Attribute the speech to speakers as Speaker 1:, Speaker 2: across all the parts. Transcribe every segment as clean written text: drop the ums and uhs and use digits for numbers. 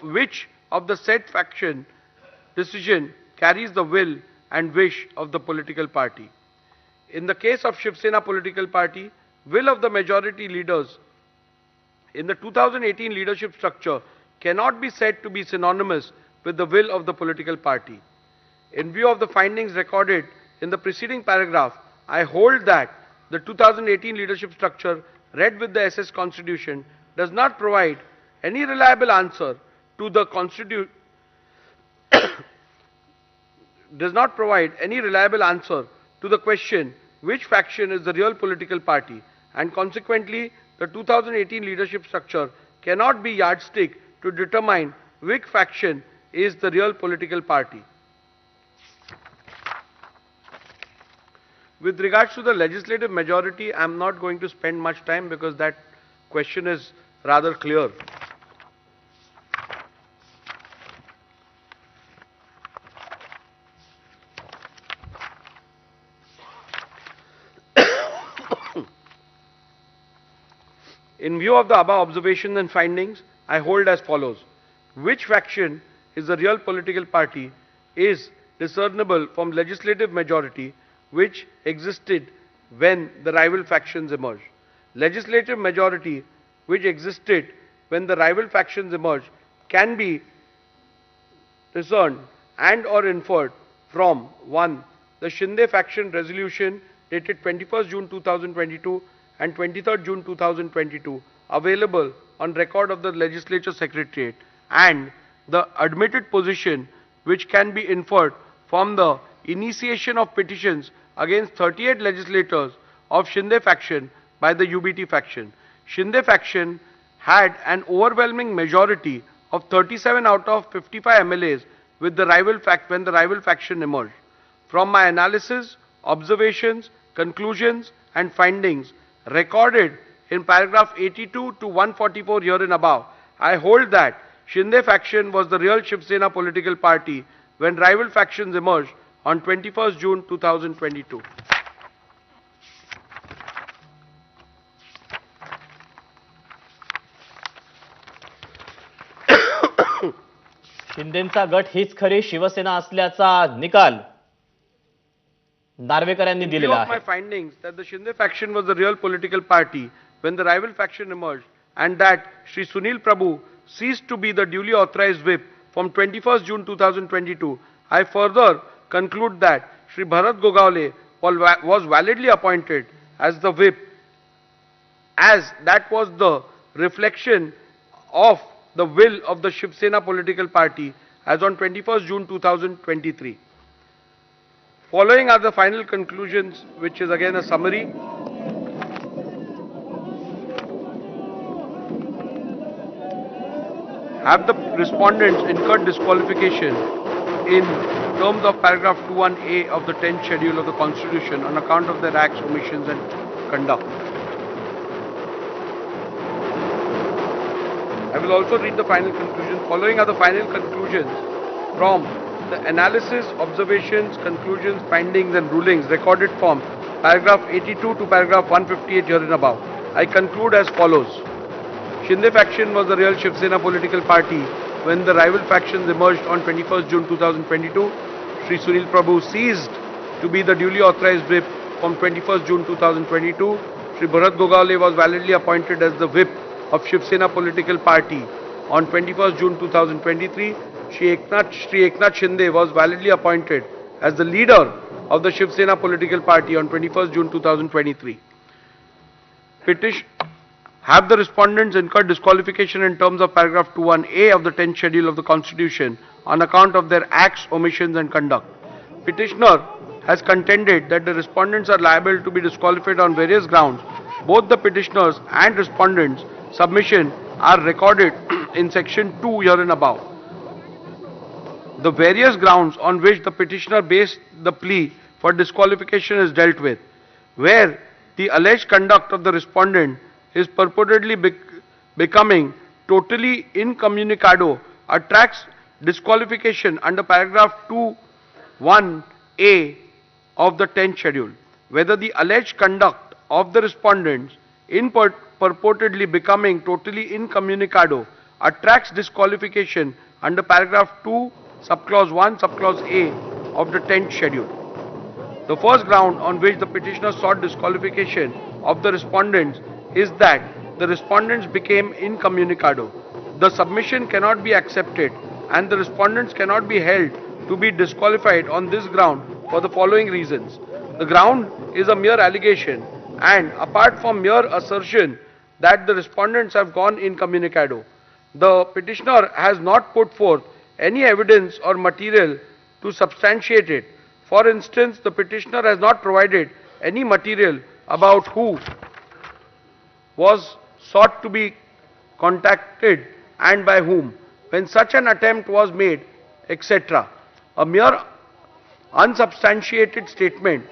Speaker 1: which of the said faction decision carries the will and wish of the political party. In the case of Shiv Sena political party, will of the majority leaders in the 2018 leadership structure cannot be said to be synonymous with the will of the political party. In view of the findings recorded in the preceding paragraph, I hold that the 2018 leadership structure read with the SS Constitution does not provide any reliable answer to the question which faction is the real political party, and consequently the 2018 leadership structure cannot be yardstick to determine which faction is the real political party. With regards to the legislative majority, I am not going to spend much time because that question is rather clear. In view of the above observations and findings, I hold as follows. Which faction is the real political party is discernible from legislative majority which existed when the rival factions emerged. Legislative majority which existed when the rival factions emerged can be discerned and or inferred from 1. The Shinde faction resolution dated 21st June 2022 and 23rd June 2022 available on record of the Legislature Secretariat, and the admitted position which can be inferred from the initiation of petitions against 38 legislators of Shinde faction by the UBT faction. Shinde faction had an overwhelming majority of 37 out of 55 MLAs with the when the rival faction emerged. From my analysis, observations, conclusions and findings recorded in paragraph 82 to 144 herein above, I hold that Shinde faction was the real Shiv Sena political party when rival factions emerged on 21st June 2022.
Speaker 2: शिंदेंचा गट हीच खरी शिवसेना असल्याचा निकाल नार्वेकर यांनी दिलेला आहे.
Speaker 1: My findings that the Shinde faction was the real political party when the rival faction emerged, and that Shri Sunil Prabhu ceased to be the duly authorized whip from 21st June 2022. I further conclude that Shri Bharat Gogawale was validly appointed as the whip, as that was the reflection of the will of the Shiv Sena political party as on 21st June 2023. Following are the final conclusions, which is again a summary. Have the respondents incurred disqualification in terms of paragraph 21A of the 10th schedule of the Constitution on account of their acts, omissions and conduct? I will also read the final conclusion. Following are the final conclusions from the analysis, observations, conclusions, findings and rulings recorded from paragraph 82 to paragraph 158 herein above. I conclude as follows. Shinde faction was the real Shiv Sena political party when the rival factions emerged on 21st June 2022. Shri Sunil Prabhu ceased to be the duly authorized whip from 21st June 2022. Shri Bharat Gogawale was validly appointed as the whip of Shiv Sena political party on 21st June 2023. Shri Eknath Shinde was validly appointed as the leader of the Shiv Sena political party on 21st June 2023. Have the respondents incurred disqualification in terms of paragraph 21A of the 10th schedule of the Constitution on account of their acts, omissions and conduct? Petitioner has contended that the respondents are liable to be disqualified on various grounds. Both the petitioners and respondents' submission are recorded in section 2 herein above. The various grounds on which the petitioner based the plea for disqualification is dealt with, where the alleged conduct of the respondent is purportedly becoming totally incommunicado, attracts disqualification under paragraph 2(1)(a) of the 10th schedule. Whether the alleged conduct of the respondents in purportedly becoming totally incommunicado attracts disqualification under paragraph 2, subclause 1, subclause A of the 10th schedule. The first ground on which the petitioner sought disqualification of the respondents is that the respondents became incommunicado. The submission cannot be accepted and the respondents cannot be held to be disqualified on this ground for the following reasons. The ground is a mere allegation, and apart from mere assertion that the respondents have gone incommunicado, the petitioner has not put forth any evidence or material to substantiate it. For instance, the petitioner has not provided any material about who was sought to be contacted and by whom, when such an attempt was made, etc. A mere unsubstantiated statement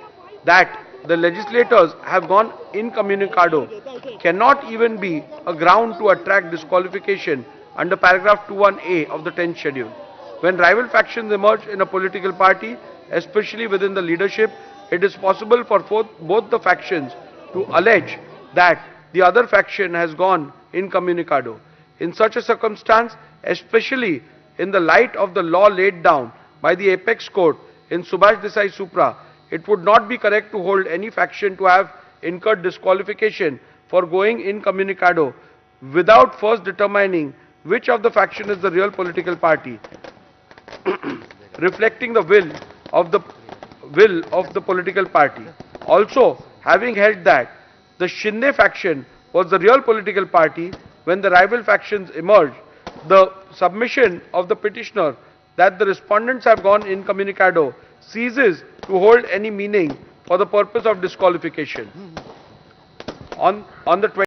Speaker 1: that the legislators have gone incommunicado cannot even be a ground to attract disqualification under paragraph 21A of the 10th schedule. When rival factions emerge in a political party, especially within the leadership, it is possible for both the factions to allege that the other faction has gone incommunicado. In such a circumstance, especially in the light of the law laid down by the apex court in Subhash Desai Supra, it would not be correct to hold any faction to have incurred disqualification for going incommunicado without first determining which of the faction is the real political party, reflecting the will of the political party. Also, having held that the Shinde faction was the real political party when the rival factions emerged, the submission of the petitioner that the respondents have gone incommunicado ceases to hold any meaning for the purpose of disqualification. On the